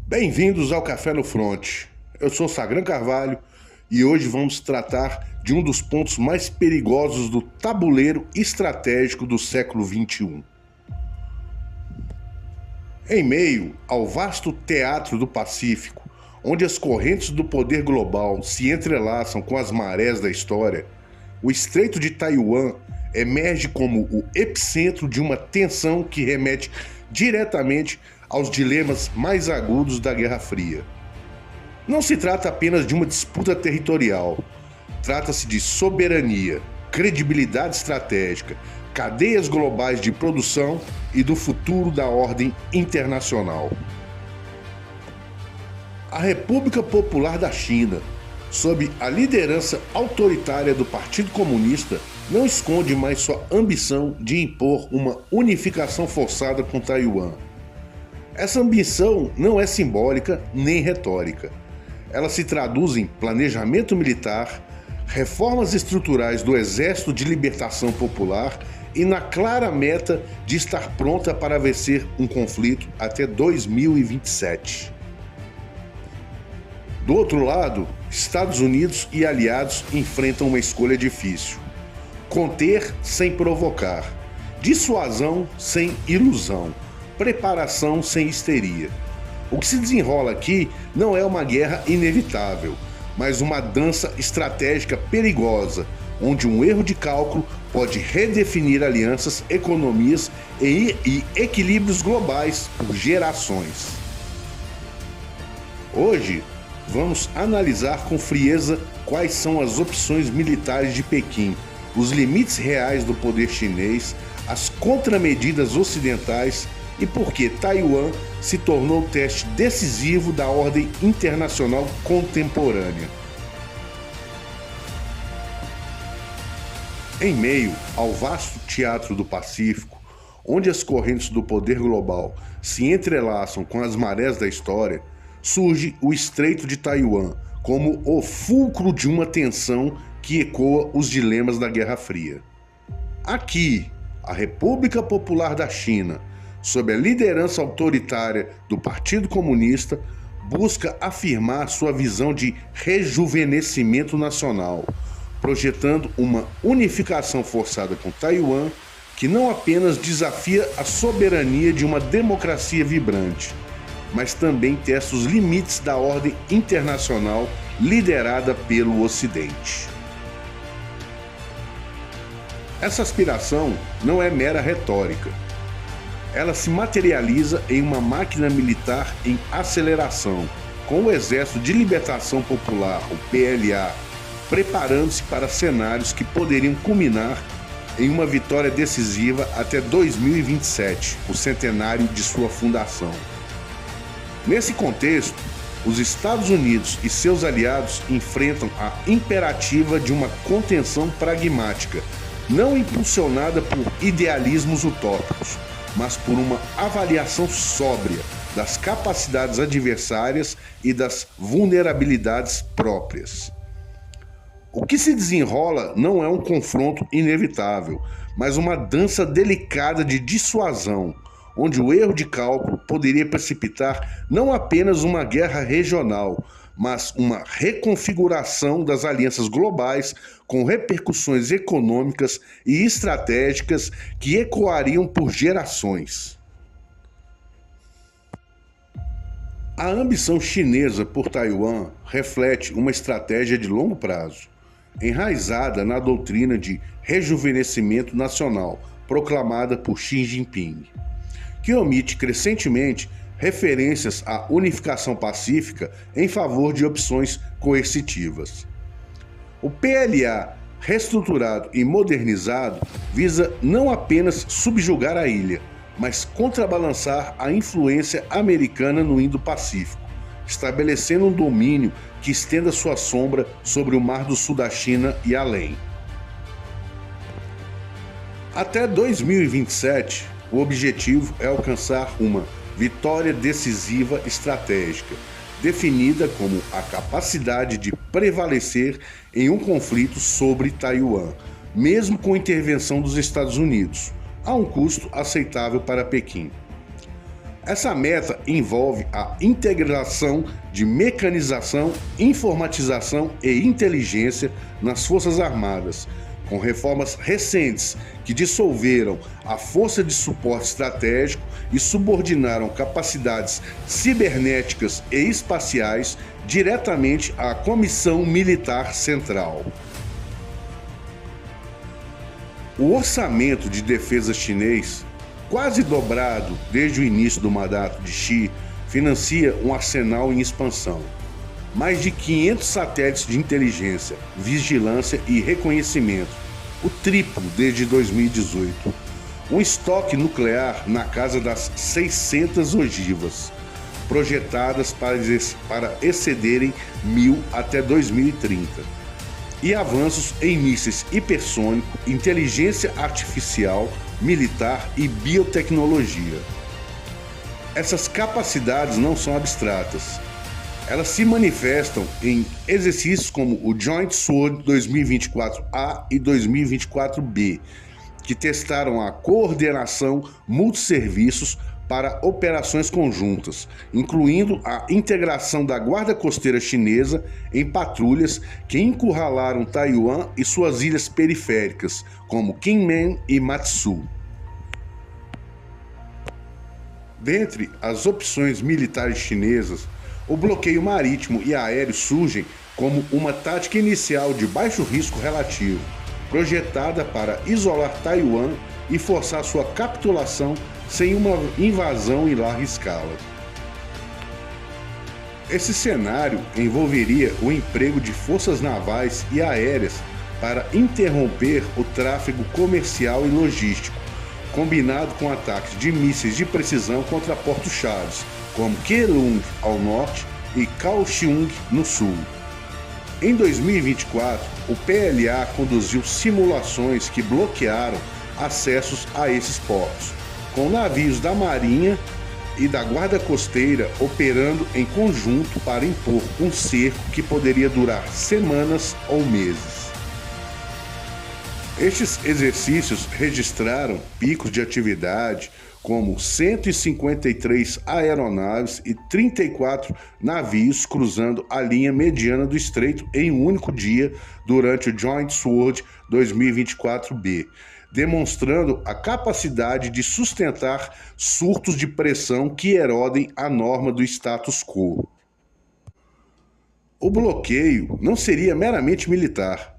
Bem-vindos ao Café no Front. Eu sou Sagran Carvalho e hoje vamos tratar de um dos pontos mais perigosos do tabuleiro estratégico do século XXI. Em meio ao vasto teatro do Pacífico, onde as correntes do poder global se entrelaçam com as marés da história, o Estreito de Taiwan emerge como o epicentro de uma tensão que remete diretamente aos dilemas mais agudos da Guerra Fria. Não se trata apenas de uma disputa territorial, trata-se de soberania, credibilidade estratégica, cadeias globais de produção e do futuro da ordem internacional. A República Popular da China, sob a liderança autoritária do Partido Comunista, não esconde mais sua ambição de impor uma unificação forçada com Taiwan. Essa ambição não é simbólica nem retórica. Ela se traduz em planejamento militar, reformas estruturais do Exército de Libertação Popular e na clara meta de estar pronta para vencer um conflito até 2027. Do outro lado, Estados Unidos e aliados enfrentam uma escolha difícil: conter sem provocar, dissuasão sem ilusão, preparação sem histeria. O que se desenrola aqui não é uma guerra inevitável, mas uma dança estratégica perigosa, onde um erro de cálculo pode redefinir alianças, economias e equilíbrios globais por gerações. Hoje, vamos analisar com frieza quais são as opções militares de Pequim, os limites reais do poder chinês, as contramedidas ocidentais e por que Taiwan se tornou o teste decisivo da ordem internacional contemporânea. Em meio ao vasto teatro do Pacífico, onde as correntes do poder global se entrelaçam com as marés da história, surge o Estreito de Taiwan como o fulcro de uma tensão que ecoa os dilemas da Guerra Fria. Aqui, a República Popular da China, sob a liderança autoritária do Partido Comunista, busca afirmar sua visão de rejuvenescimento nacional, projetando uma unificação forçada com Taiwan que não apenas desafia a soberania de uma democracia vibrante, mas também testa os limites da ordem internacional liderada pelo Ocidente. Essa aspiração não é mera retórica. Ela se materializa em uma máquina militar em aceleração, com o Exército de Libertação Popular, o PLA, preparando-se para cenários que poderiam culminar em uma vitória decisiva até 2027, o centenário de sua fundação. Nesse contexto, os Estados Unidos e seus aliados enfrentam a imperativa de uma contenção pragmática, não impulsionada por idealismos utópicos, mas por uma avaliação sóbria das capacidades adversárias e das vulnerabilidades próprias. O que se desenrola não é um confronto inevitável, mas uma dança delicada de dissuasão, onde o erro de cálculo poderia precipitar não apenas uma guerra regional, mas uma reconfiguração das alianças globais com repercussões econômicas e estratégicas que ecoariam por gerações. A ambição chinesa por Taiwan reflete uma estratégia de longo prazo, enraizada na doutrina de rejuvenescimento nacional proclamada por Xi Jinping, que omite crescentemente referências à unificação pacífica em favor de opções coercitivas. O PLA, reestruturado e modernizado, visa não apenas subjugar a ilha, mas contrabalançar a influência americana no Indo-Pacífico, estabelecendo um domínio que estenda sua sombra sobre o Mar do Sul da China e além. Até 2027, o objetivo é alcançar uma vitória decisiva estratégica, definida como a capacidade de prevalecer em um conflito sobre Taiwan, mesmo com intervenção dos Estados Unidos, a um custo aceitável para Pequim. Essa meta envolve a integração de mecanização, informatização e inteligência nas Forças Armadas, com reformas recentes que dissolveram a Força de Suporte Estratégico e subordinaram capacidades cibernéticas e espaciais diretamente à Comissão Militar Central. O orçamento de defesa chinês, quase dobrado desde o início do mandato de Xi, financia um arsenal em expansão. Mais de 500 satélites de inteligência, vigilância e reconhecimento, o triplo desde 2018. Um estoque nuclear na casa das 600 ogivas, projetadas para excederem 1.000 até 2030. E avanços em mísseis hipersônicos, inteligência artificial, militar e biotecnologia. Essas capacidades não são abstratas. Elas se manifestam em exercícios como o Joint Sword 2024A e 2024B, que testaram a coordenação multisserviços para operações conjuntas, incluindo a integração da Guarda Costeira Chinesa em patrulhas que encurralaram Taiwan e suas ilhas periféricas, como Kinmen e Matsu. Dentre as opções militares chinesas, o bloqueio marítimo e aéreo surgem como uma tática inicial de baixo risco relativo, projetada para isolar Taiwan e forçar sua capitulação sem uma invasão em larga escala. Esse cenário envolveria o emprego de forças navais e aéreas para interromper o tráfego comercial e logístico, combinado com ataques de mísseis de precisão contra portos-chave, como Keelung ao norte e Kaohsiung no sul. Em 2024, o PLA conduziu simulações que bloquearam acessos a esses portos, com navios da Marinha e da Guarda Costeira operando em conjunto para impor um cerco que poderia durar semanas ou meses. Estes exercícios registraram picos de atividade como 153 aeronaves e 34 navios cruzando a linha mediana do estreito em um único dia durante o Joint Sword 2024B, demonstrando a capacidade de sustentar surtos de pressão que erodem a norma do status quo. O bloqueio não seria meramente militar.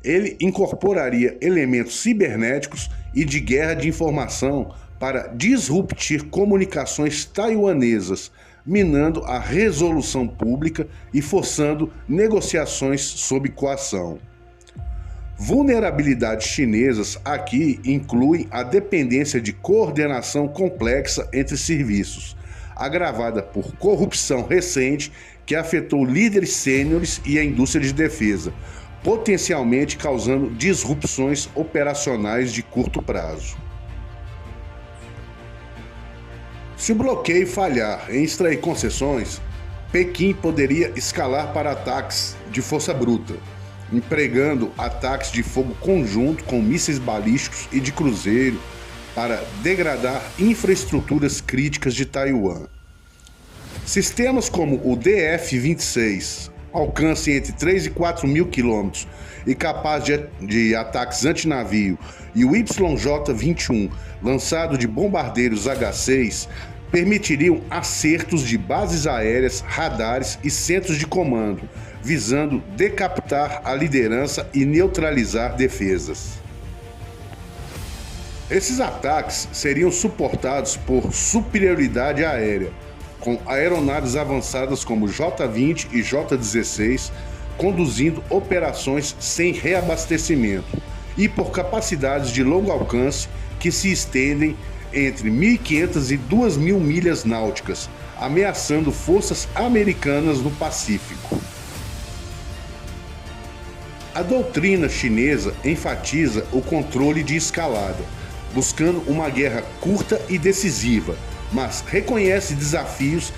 Ele incorporaria elementos cibernéticos e de guerra de informação para disruptir comunicações taiwanesas, minando a resolução pública e forçando negociações sob coação. Vulnerabilidades chinesas aqui incluem a dependência de coordenação complexa entre serviços, agravada por corrupção recente que afetou líderes sêniores e a indústria de defesa, potencialmente causando disrupções operacionais de curto prazo. Se o bloqueio falhar em extrair concessões, Pequim poderia escalar para ataques de força bruta, empregando ataques de fogo conjunto com mísseis balísticos e de cruzeiro para degradar infraestruturas críticas de Taiwan. Sistemas como o DF-26, alcance entre 3 e 4 mil quilômetros e capaz de ataques antinavio, e o YJ-21, lançado de bombardeiros H-6, permitiriam acertos de bases aéreas, radares e centros de comando, visando decapitar a liderança e neutralizar defesas. Esses ataques seriam suportados por superioridade aérea, com aeronaves avançadas como J-20 e J-16, conduzindo operações sem reabastecimento, e por capacidades de longo alcance que se estendem entre 1.500 e 2.000 milhas náuticas, ameaçando forças americanas no Pacífico. A doutrina chinesa enfatiza o controle de escalada, buscando uma guerra curta e decisiva, mas reconhece desafios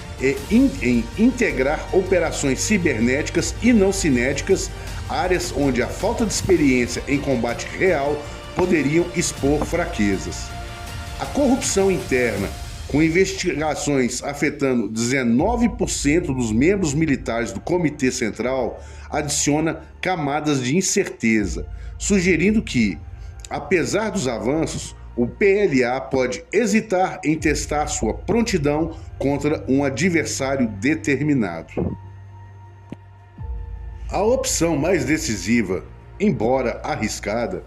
em integrar operações cibernéticas e não cinéticas, áreas onde a falta de experiência em combate real poderiam expor fraquezas. A corrupção interna, com investigações afetando 19% dos membros militares do Comitê Central, adiciona camadas de incerteza, sugerindo que, apesar dos avanços, o PLA pode hesitar em testar sua prontidão contra um adversário determinado. A opção mais decisiva, embora arriscada,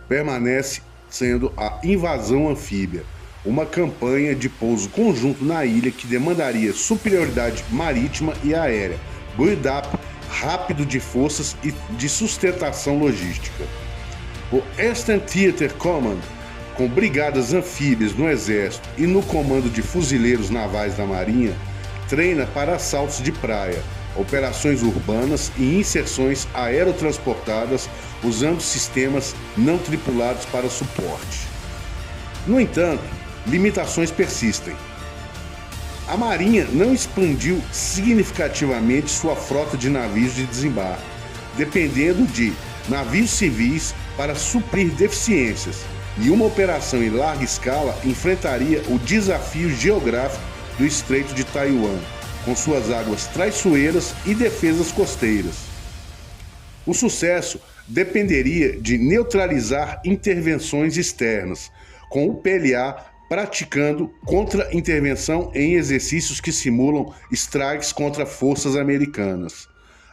permanece sendo a invasão anfíbia, uma campanha de pouso conjunto na ilha que demandaria superioridade marítima e aérea, build-up rápido de forças e de sustentação logística. O Eastern Theater Command, com brigadas anfíbias no exército e no comando de fuzileiros navais da marinha, treina para assaltos de praia, operações urbanas e inserções aerotransportadas usando sistemas não tripulados para suporte. No entanto, limitações persistem. A Marinha não expandiu significativamente sua frota de navios de desembarque, dependendo de navios civis para suprir deficiências, e uma operação em larga escala enfrentaria o desafio geográfico do Estreito de Taiwan, com suas águas traiçoeiras e defesas costeiras. O sucesso dependeria de neutralizar intervenções externas, com o PLA praticando contra-intervenção em exercícios que simulam strikes contra forças americanas.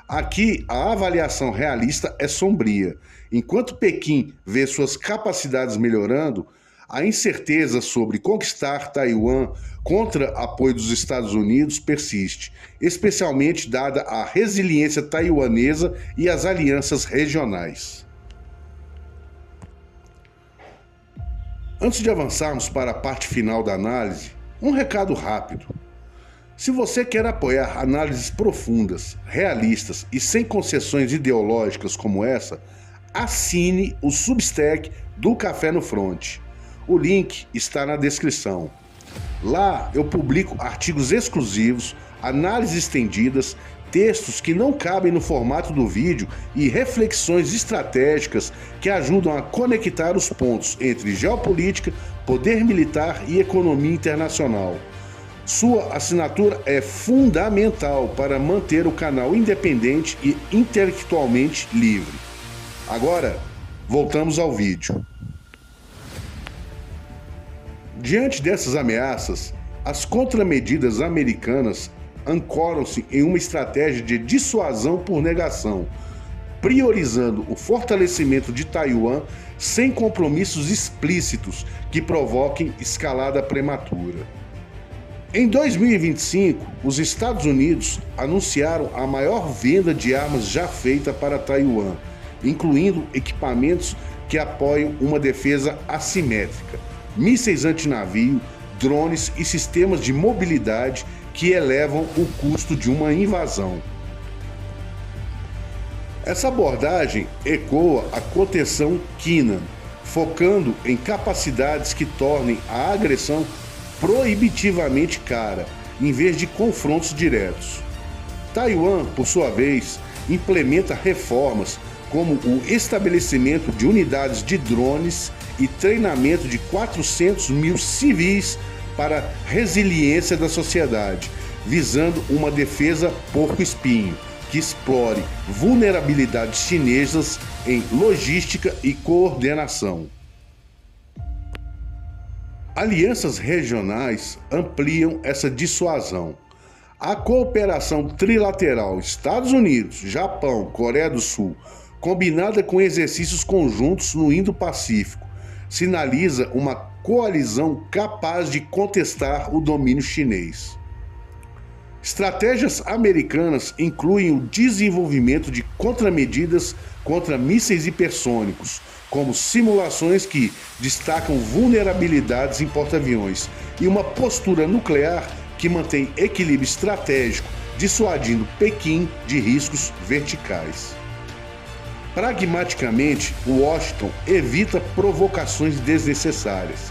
Aqui, a avaliação realista é sombria. Enquanto Pequim vê suas capacidades melhorando, a incerteza sobre conquistar Taiwan contra apoio dos Estados Unidos persiste, especialmente dada a resiliência taiwanesa e as alianças regionais. Antes de avançarmos para a parte final da análise, um recado rápido. Se você quer apoiar análises profundas, realistas e sem concessões ideológicas como essa, assine o Substack do Café no Front. O link está na descrição. Lá eu publico artigos exclusivos, análises estendidas, textos que não cabem no formato do vídeo e reflexões estratégicas que ajudam a conectar os pontos entre geopolítica, poder militar e economia internacional. Sua assinatura é fundamental para manter o canal independente e intelectualmente livre. Agora, voltamos ao vídeo. Diante dessas ameaças, as contramedidas americanas ancoram-se em uma estratégia de dissuasão por negação, priorizando o fortalecimento de Taiwan sem compromissos explícitos que provoquem escalada prematura. Em 2025, os Estados Unidos anunciaram a maior venda de armas já feita para Taiwan, incluindo equipamentos que apoiam uma defesa assimétrica, mísseis antinavio, drones e sistemas de mobilidade que elevam o custo de uma invasão. Essa abordagem ecoa a contenção Keenan, focando em capacidades que tornem a agressão proibitivamente cara, em vez de confrontos diretos. Taiwan, por sua vez, implementa reformas como o estabelecimento de unidades de drones e treinamento de 400 mil civis para a resiliência da sociedade, visando uma defesa porco-espinho, que explore vulnerabilidades chinesas em logística e coordenação. Alianças regionais ampliam essa dissuasão. A cooperação trilateral Estados Unidos, Japão, Coreia do Sul, combinada com exercícios conjuntos no Indo-Pacífico, sinaliza uma coalizão capaz de contestar o domínio chinês. Estratégias americanas incluem o desenvolvimento de contramedidas contra mísseis hipersônicos, como simulações que destacam vulnerabilidades em porta-aviões e uma postura nuclear que mantém equilíbrio estratégico, dissuadindo Pequim de riscos verticais. Pragmaticamente, Washington evita provocações desnecessárias,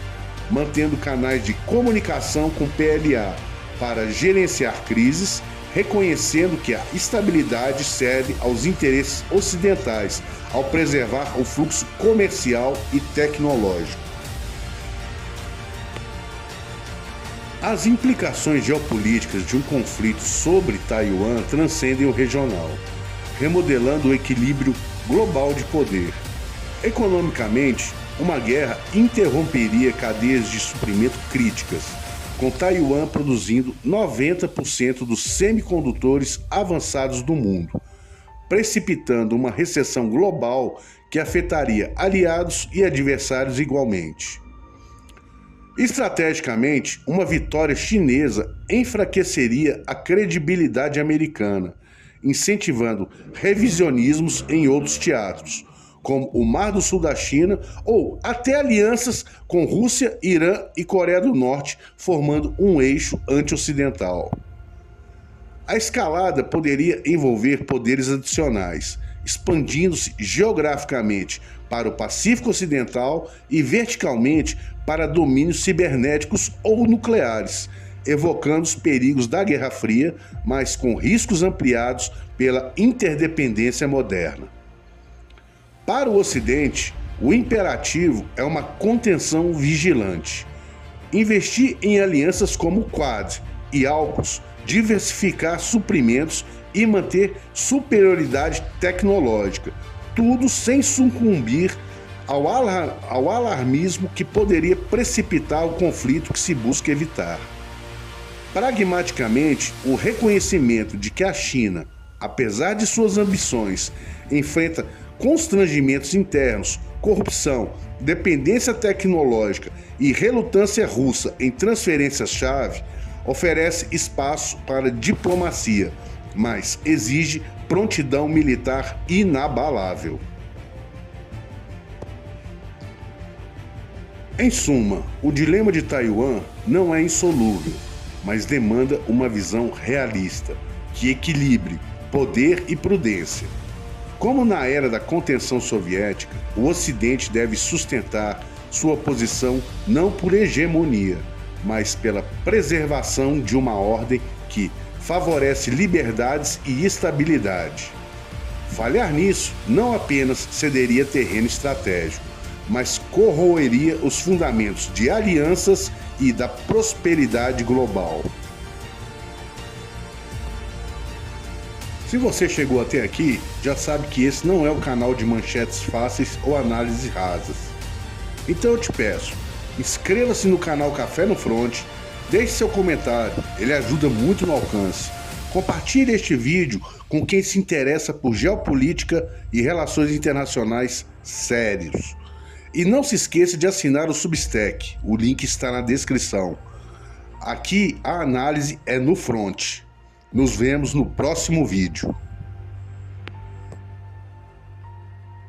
mantendo canais de comunicação com PLA para gerenciar crises, reconhecendo que a estabilidade serve aos interesses ocidentais ao preservar o fluxo comercial e tecnológico. As implicações geopolíticas de um conflito sobre Taiwan transcendem o regional, remodelando o equilíbrio global de poder. Economicamente, uma guerra interromperia cadeias de suprimento críticas, com Taiwan produzindo 90% dos semicondutores avançados do mundo, precipitando uma recessão global que afetaria aliados e adversários igualmente. Estrategicamente, uma vitória chinesa enfraqueceria a credibilidade americana, incentivando revisionismos em outros teatros, como o Mar do Sul da China ou até alianças com Rússia, Irã e Coreia do Norte, formando um eixo anti-ocidental. A escalada poderia envolver poderes adicionais, expandindo-se geograficamente para o Pacífico Ocidental e verticalmente para domínios cibernéticos ou nucleares, evocando os perigos da Guerra Fria, mas com riscos ampliados pela interdependência moderna. Para o Ocidente, o imperativo é uma contenção vigilante. Investir em alianças como o Quad e AUKUS, diversificar suprimentos e manter superioridade tecnológica, tudo sem sucumbir ao alarmismo que poderia precipitar o conflito que se busca evitar. Pragmaticamente, o reconhecimento de que a China, apesar de suas ambições, enfrenta constrangimentos internos, corrupção, dependência tecnológica e relutância russa em transferências-chave, oferece espaço para diplomacia, mas exige prontidão militar inabalável. Em suma, o dilema de Taiwan não é insolúvel, mas demanda uma visão realista, que equilibre poder e prudência. Como na era da contenção soviética, o Ocidente deve sustentar sua posição não por hegemonia, mas pela preservação de uma ordem que favorece liberdades e estabilidade. Falhar nisso não apenas cederia terreno estratégico, mas corroeria os fundamentos de alianças e da prosperidade global. Se você chegou até aqui, já sabe que esse não é o canal de manchetes fáceis ou análises rasas. Então eu te peço, inscreva-se no canal Café no Front, deixe seu comentário, ele ajuda muito no alcance. Compartilhe este vídeo com quem se interessa por geopolítica e relações internacionais sérios. E não se esqueça de assinar o Substack, o link está na descrição. Aqui a análise é no front. Nos vemos no próximo vídeo.